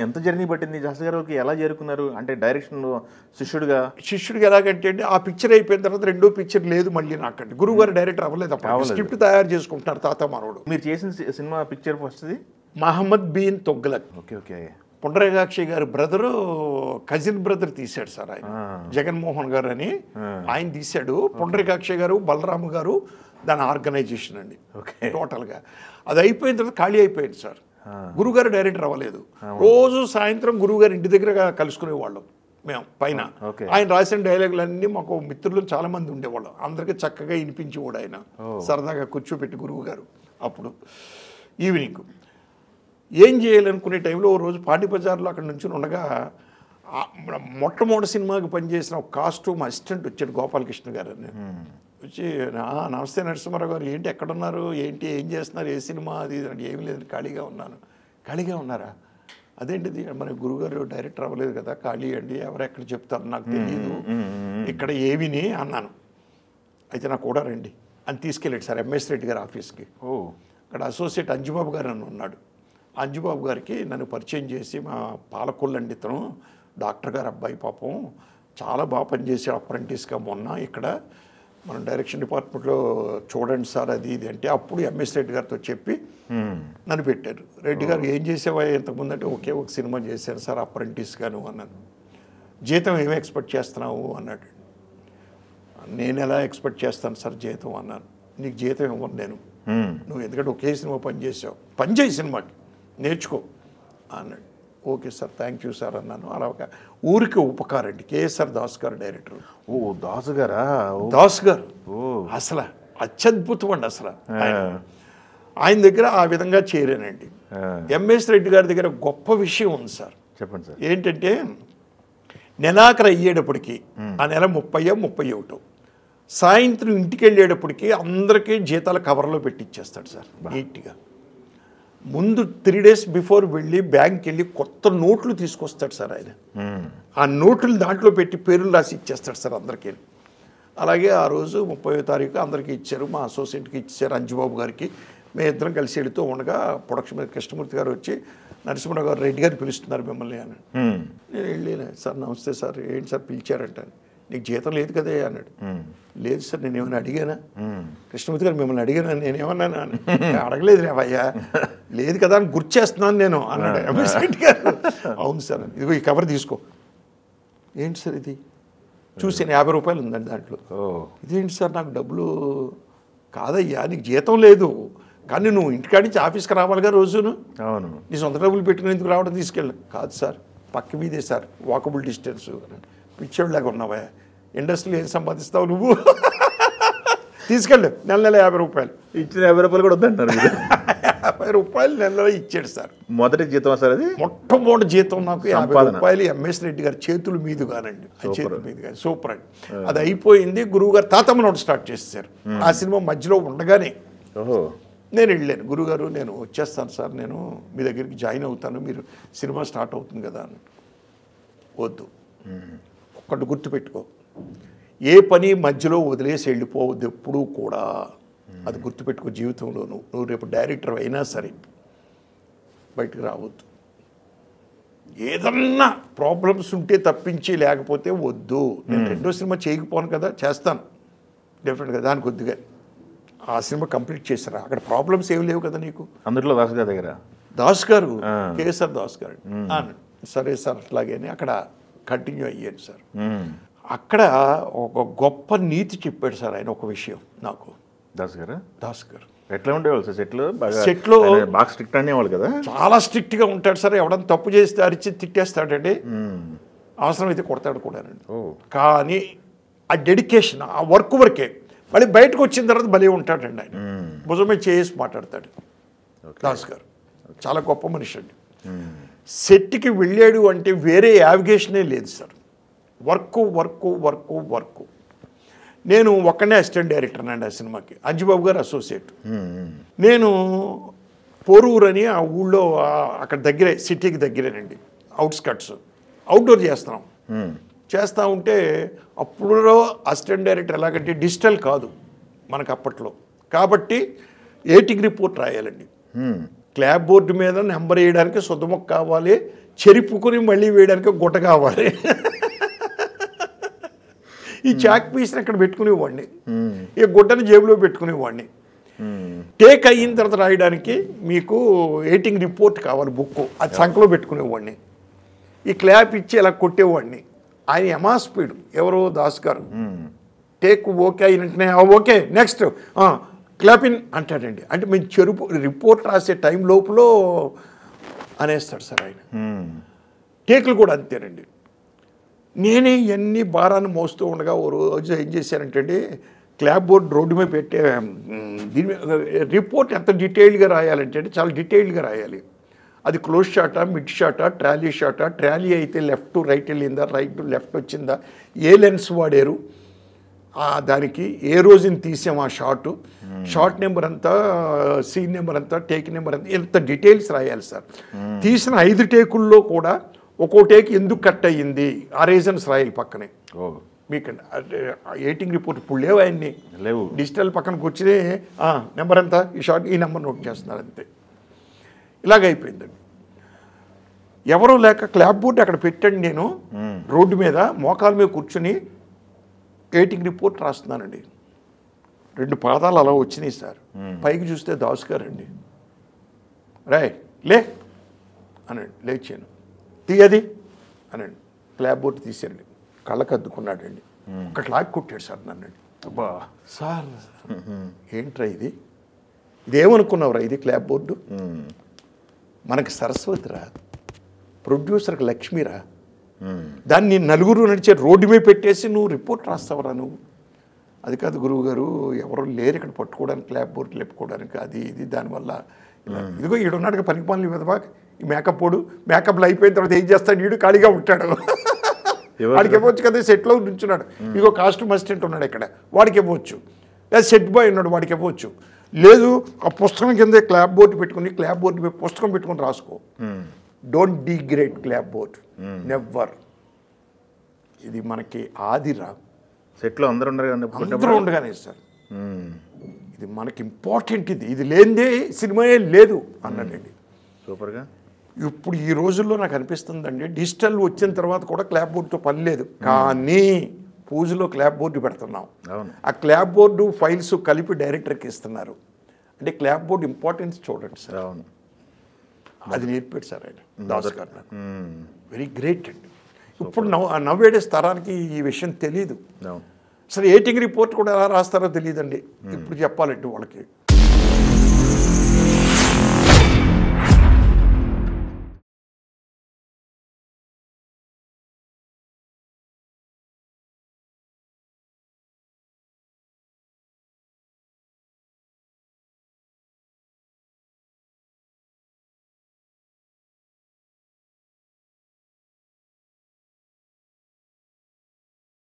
ఎంత జర్నీ పట్టింది శాస్త్రి గారికి? ఎలా చేరుకున్నారు? అంటే డైరెక్షన్ శిష్యుడిగా ఎలాగంటే అండి, ఆ పిక్చర్ అయిపోయిన తర్వాత రెండో పిక్చర్ లేదు మళ్ళీ నాకండి. గురువు గారు డైరెక్టర్ అవ్వలేదు, అప్పుడు స్క్రిప్ట్ తయారు చేసుకుంటున్నారు తాత మనోడు. మీరు చేసిన సినిమా పిక్చర్ ఫస్ట్ది మహమ్మద్ బిన్ తొగ్లక్. Okay okay. పుండరీకాక్షి గారి బ్రదరు, కజిన్ బ్రదర్ తీశాడు సార్ ఆయన, జగన్మోహన్ గారు అని ఆయన తీశాడు. పుండరీకాక్షి గారు, బలరాము గారు దాని ఆర్గనైజేషన్ అండి టోటల్గా. అది అయిపోయిన తర్వాత ఖాళీ అయిపోయింది సార్. గురువుగారు డైరెక్టర్ అవ్వలేదు. రోజు సాయంత్రం గురువుగారు ఇంటి దగ్గర కలుసుకునేవాళ్ళం మేము పైన. ఆయన రాసిన డైలాగులన్నీ మాకు మిత్రులు చాలా మంది ఉండేవాళ్ళం. అందరికీ చక్కగా వినిపించేవాడు ఆయన, సరదాగా కూర్చోబెట్టి గురువు గారు. అప్పుడు ఈవినింగ్ ఏం చేయాలనుకునే టైంలో ఓ రోజు పాండి బజార్లో అక్కడ నుంచి ఉండగా మొట్టమొదటి సినిమాకి పనిచేసిన ఒక కాస్ట్యూమ్ అసిస్టెంట్ వచ్చాడు, గోపాలకృష్ణ గారు అని. వచ్చి నమస్తే నరసింహారావు గారు, ఏంటి ఎక్కడున్నారు, ఏంటి ఏం చేస్తున్నారు, ఏ సినిమా అది అంటే ఏమీ లేదండి, ఖాళీగా ఉన్నాను. ఖాళీగా ఉన్నారా? అదేంటిది, మన గురుగారు డైరెక్టర్ అవ్వలేదు కదా, ఖాళీ అండి, ఎవరెక్కడ చెప్తారు నాకు తెలియదు, ఇక్కడ ఏవిని అన్నాను. అయితే నాకు కూడా రండి అని తీసుకెళ్ళాడు సార్ ఎంఎస్ రెడ్డి గారి ఆఫీస్కి. అక్కడ అసోసియేట్ అంజుబాబు గారు అని ఉన్నాడు. అంజుబాబు గారికి నన్ను పరిచయం చేసి, మా పాలకొల్లండి ఇతను డాక్టర్ గారు అబ్బాయి, పాపం చాలా బాగా పనిచేసాడు అప్రెంటిస్గా మొన్న ఇక్కడ మన డైరెక్షన్ డిపార్ట్మెంట్లో చూడండి సార్ అది ఇది అంటే, అప్పుడు ఎంఎస్ రెడ్డి గారితో చెప్పి నన్ను పెట్టారు. రెడ్డి గారు ఏం చేసేవా ఇంతకుముందు అంటే, ఒకే ఒక సినిమా చేశాను సార్ అప్రెంటిస్గాను అన్నాను. జీతం ఏమి ఎక్స్పెక్ట్ చేస్తున్నావు అన్నాడు. నేను ఎలా ఎక్స్పెక్ట్ చేస్తాను సార్ జీతం అన్నాను. నీకు జీతం ఇవ్వను నేను, నువ్వు ఎందుకంటే ఒకే సినిమా పనిచేసావు, పనిచేయి సినిమాకి నేర్చుకో అన్నాడు. Okay sir, thank you sir అన్నాను. అలా ఒక ఊరికి ఉపకారం అండి, కేఎస్ఆర్ దాస్ గారు డైరెక్టర్. దాస్ గారా? దాస్ గారు అసలు అత్యద్భుతం అండి అసలు. ఆయన దగ్గర ఆ విధంగా చేరానండి. ఎంఎస్ రెడ్డి గారి దగ్గర గొప్ప విషయం ఉంది సార్. చెప్పండి సార్. ఏంటంటే నెలాఖరు అయ్యేటప్పటికి, ఆ నెల 30-31 సాయంత్రం ఇంటికి వెళ్ళేటప్పటికి అందరికీ జీతాల కవర్లో పెట్టిచ్చేస్తాడు సార్ నీట్గా. ముందు 3 days బిఫోర్ వెళ్ళి బ్యాంక్కి వెళ్ళి కొత్త నోట్లు తీసుకొస్తాడు సార్ ఆయన. ఆ నోట్లు దాంట్లో పెట్టి పేర్లు రాసి ఇచ్చేస్తాడు సార్ అందరికీ. అలాగే ఆ రోజు 30వ తారీఖు అందరికీ ఇచ్చారు, మా అసోసియేట్కి ఇచ్చారు, అంజుబాబు గారికి. మేము ఇద్దరం కలిసి వెళుతూ ఉండగా ప్రొడక్షన్ మీద కృష్ణమూర్తి గారు వచ్చి, నరసింహరావు గారు రెడ్డి గారు పిలుస్తున్నారు మిమ్మల్ని అని. నేను వెళ్ళి, సార్ నమస్తే సార్, ఏంటి సార్ పిలిచారంటాను. నీకు జీతం లేదు కదే అన్నాడు. లేదు సార్, నేను ఏమైనా అడిగానా? కృష్ణమూర్తి గారు మిమ్మల్ని అడిగానా? నేనేమన్నాను? అడగలేదు రేవయ్యా, లేదు కదా అని గుర్తు చేస్తున్నాను నేను అన్నాడు ఎంఎస్ రెడ్డి గారు. అవును సార్, ఇదిగో ఈ కవర్ తీసుకో. ఏంటి సార్ ఇది? చూసాను 50 రూపాయలు ఉందండి దాంట్లో. ఇదేంటి సార్, నాకు డబ్బులు కాదయ్యా, నీకు జీతం లేదు కానీ నువ్వు ఇంటికాడి నుంచి ఆఫీస్కి రావాలిగా రోజును, అవును, నీ సొంత డబ్బులు పెట్టుకుని ఎందుకు రావడం, తీసుకెళ్ళి. కాదు సార్, పక్క మీదే సార్, వాకబుల్ డిస్టెన్స్. పిచ్చోళ్ళలాగా ఉన్నావా, ఇండస్ట్రీలో ఏం సంపాదిస్తావు నువ్వు, తీసుకెళ్ళు, నెల 50 రూపాయలు. ఇచ్చిన 50 రూపాయలు కూడా వద్దంటారు. 50 రూపాయలు నెలలో ఇచ్చాడు సార్. మొదటి జీతం సార్ అది? మొట్టమొదటి జీతం నాకు 50 రూపాయలు ఎంఎస్ రెడ్డి గారి చేతుల మీదుగానండి, చేతుల మీదుగా. సూపర్ అండి. అది అయిపోయింది. గురువు గారు తాతమ్మ నోట్ స్టార్ట్ చేశారు. ఆ సినిమా మధ్యలో ఉండగానే నేను వెళ్ళాను. గురుగారు నేను వచ్చేస్తాను సార్, నేను మీ దగ్గరికి జాయిన్ అవుతాను, మీరు సినిమా స్టార్ట్ అవుతుంది కదా అని. వద్దు, ఒక్కటి గుర్తుపెట్టుకో, ఏ పని మధ్యలో వదిలేసి వెళ్ళిపోవద్దు ఎప్పుడూ కూడా. అది గుర్తుపెట్టుకో జీవితంలో. నువ్వు రేపు డైరెక్టర్ అయినా సరే బయటకు రావద్దు. ఏదన్నా ప్రాబ్లమ్స్ ఉంటే తప్పించి, లేకపోతే వద్దు. నేను రెండో సినిమా చేయకపోను కదా, చేస్తాను డెఫినెట్గా, దానికి వద్దుగా. ఆ సినిమా కంప్లీట్ చేశారా, అక్కడ ప్రాబ్లమ్స్ ఏమి లేవు కదా నీకు. అందులో దాస్ గారి దగ్గర, దాస్ గారు, కేఎస్ఆర్ దాస్ గారు. సరే సార్ అట్లాగే అక్కడ కంటిన్యూ అయ్యాను సార్. అక్కడ ఒక గొప్ప నీతి చెప్పాడు సార్ ఆయన, ఒక విషయం నాకు. దాస్ గారు ఎట్లా ఉండేవాళ్ళు సార్ సెట్లో? బాగా స్ట్రిక్ట్ అనేవాళ్ళు కదా? చాలా స్ట్రిక్ట్గా ఉంటాడు సార్. ఎవడన్నా తప్పు చేస్తే అరిచి తిట్టేస్తాడండి, అవసరమైతే కొడతాడు కూడానండి. కానీ ఆ డెడికేషన్, ఆ వరకే. మళ్ళీ బయటకు వచ్చిన తర్వాత భలే ఉంటాడండి ఆయన, భుజమే చేసి మాట్లాడతాడు దాస్ గారు. చాలా గొప్ప మనిషి అండి. సెట్కి వెళ్ళాడు అంటే వేరే యావిగేషనే లేదు సార్. వర్క్. నేను ఒక్కనే అసిస్టెంట్ డైరెక్టర్ అండి ఆ సినిమాకి, అంజుబాబు గారు అసోసియేట్. నేను పోరూరు అని ఆ ఊళ్ళో అక్కడ దగ్గరే, సిటీకి దగ్గరేనండి, అవుట్స్కట్స్, అవుట్డోర్ చేస్తూ ఉంటే అప్పుడులో అసిస్టెంట్ డైరెక్టర్ ఎలాగంటే డిజిటల్ కాదు మనకు అప్పట్లో, కాబట్టి ఏటింగ్ రిపోర్ట్ రాయాలండి. క్లాప్ బోర్డు మీద నెంబర్ వేయడానికి సుద్దముక్క కావాలి, చెరుపుకొని మళ్ళీ వేయడానికి గుట్ట కావాలి. ఈ చాక్ పీస్ని అక్కడ పెట్టుకునేవాడిని, ఈ గుడ్డని జేబులో పెట్టుకునేవాడిని. టేక్ అయిన తర్వాత రాయడానికి మీకు ఎడిటింగ్ రిపోర్ట్ కావాలి, బుక్, అది సంఖలో పెట్టుకునేవాడిని. ఈ క్లాప్ ఇచ్చి ఇలా కొట్టేవాడిని. ఆయన యమా స్పీడ్, ఎవరో దాస్ గారు, టేక్ ఓకే అయినట్టునే ఓకే నెక్స్ట్ క్లాప్ ఇన్ అంటాడండి. అంటే మేము చెరుపు రిపోర్ట్ రాసే టైం లోపల అనేస్తాడు సార్ ఆయన. టేకులు కూడా అంతేనండి. నేనే ఇవన్నీ భారాన్ని మోస్తూ ఉండగా ఓ రోజు ఏం చేశానంటే క్లాప్ బోర్డ్ రోడ్డు మీద పెట్టే దీని మీద రిపోర్ట్ ఎంత డీటెయిల్డ్గా రాయాలంటే చాలా డీటెయిల్డ్గా రాయాలి. అది క్లోజ్ షాటా, మిడ్ షాటా, ట్రాలీ షాటా, ట్రాలీ అయితే లెఫ్ట్ టు రైట్ వెళ్ళిందా, రైట్ టు లెఫ్ట్ వచ్చిందా, ఏ లెన్స్ వాడారు, దానికి ఏ రోజుని తీసాం ఆ షార్ట్ నెంబర్ అంతా, సీన్ నెంబర్ అంతా, టేక్ నెంబర్ అంతా, ఎంత డీటెయిల్స్ రాయాలి సార్. తీసిన 5 టేకుల్లో కూడా ఒక్కో టేక్ ఎందుకు కట్ అయ్యింది ఆ రీజన్స్ రాయాలి పక్కనే. మీకండి ఎడిటింగ్ రిపోర్ట్ ఇప్పుడు లేవు, ఆయన్ని లేవు, డిజిటల్ పక్కన కూర్చుని నెంబర్ అంతా ఈ షార్ట్ ఈ నెంబర్ నోట్ చేస్తున్నారు అంతే. ఇలాగైపోయిందండి. ఎవరో లేక క్లాప్ బోర్డు అక్కడ పెట్టండి, నేను రోడ్డు మీద మోకాల మీద కూర్చుని ఎడిటింగ్ రిపోర్ట్ రాస్తున్నానండి. 2 పాదాలు అలా వచ్చినాయి సార్. పైకి చూస్తే దాస్ గారండి. రాయ్ లే అనండి, లేచాను. తీయది అనండి, క్లాప్ బోర్డు తీసానండి. కళ్ళకు అద్దుకున్నాడండి, ఒక క్లాక్ కొట్టాడు సార్ నన్నండి. అబ్బా సార్ ఏంట్రా ఇది, ఇదేమనుకున్నావురా, ఇది క్లాప్ బోర్డు, మనకి సరస్వతిరా, ప్రొడ్యూసర్కి లక్ష్మిరా, దాన్ని నలుగురు నడిచే రోడ్డు మీద పెట్టేసి నువ్వు రిపోర్ట్ రాస్తావురా నువ్వు. అది కాదు గురువు గారు, ఎవరు లేరు ఇక్కడ పట్టుకోవడానికి, క్లాప్ బోర్డు లేపుకోవడానికి, అది ఇది దానివల్ల ఇదిగో ఈడున్నాడుగా పనికి పనులు విధవా, ఈ మేకప్లు అయిపోయిన తర్వాత ఏం చేస్తాడు, ఈడు ఖాళీగా ఉంటాడు, వాడికి ఇవ్వచ్చు కదా, సెట్లో నుంచున్నాడు, ఇదిగో కాస్ట్యూమ్ అసిస్టెంట్ ఉన్నాడు ఇక్కడ, వాడికి ఇవ్వచ్చు, లేదా సెట్ బాయ్ ఉన్నాడు, వాడికి ఇవ్వచ్చు. లేదు ఆ పుస్తకం కింద క్లాప్ బోర్డు పెట్టుకుని క్లాప్ బోర్డు మీద పుస్తకం పెట్టుకుని రాసుకో. Don't degrade clap board, never. ఇది మనకి ఆదిరా, సెట్లో అందరూ ఉండగానే సార్, ఇది మనకి ఇంపార్టెంట్, ఇది లేనిదే సినిమాయే లేదు అన్నాడండి. సూపర్గా. ఇప్పుడు ఈ రోజుల్లో నాకు అనిపిస్తుందండి, డిజిటల్ వచ్చిన తర్వాత కూడా క్లాప్ బోర్డుతో పని లేదు, కానీ పూజలో క్లాప్ బోర్డు పెడుతున్నాం. ఆ క్లాప్ బోర్డు ఫైల్స్ కలిపి డైరెక్టర్కి ఇస్తున్నారు. అంటే క్లాప్ బోర్డు ఇంపార్టెన్స్ చూడండి సార్. అవును, అది నేర్పాడు సార్ ఆయన, దాస్ గారు. వెరీ గ్రేట్ అండి. ఇప్పుడు నవ్వేడే తరానికి ఈ విషయం తెలీదు. అసలు ఎడిటింగ్ రిపోర్ట్ కూడా ఎలా రాస్తారో తెలియదండి ఇప్పుడు చెప్పాలంటే వాళ్ళకి.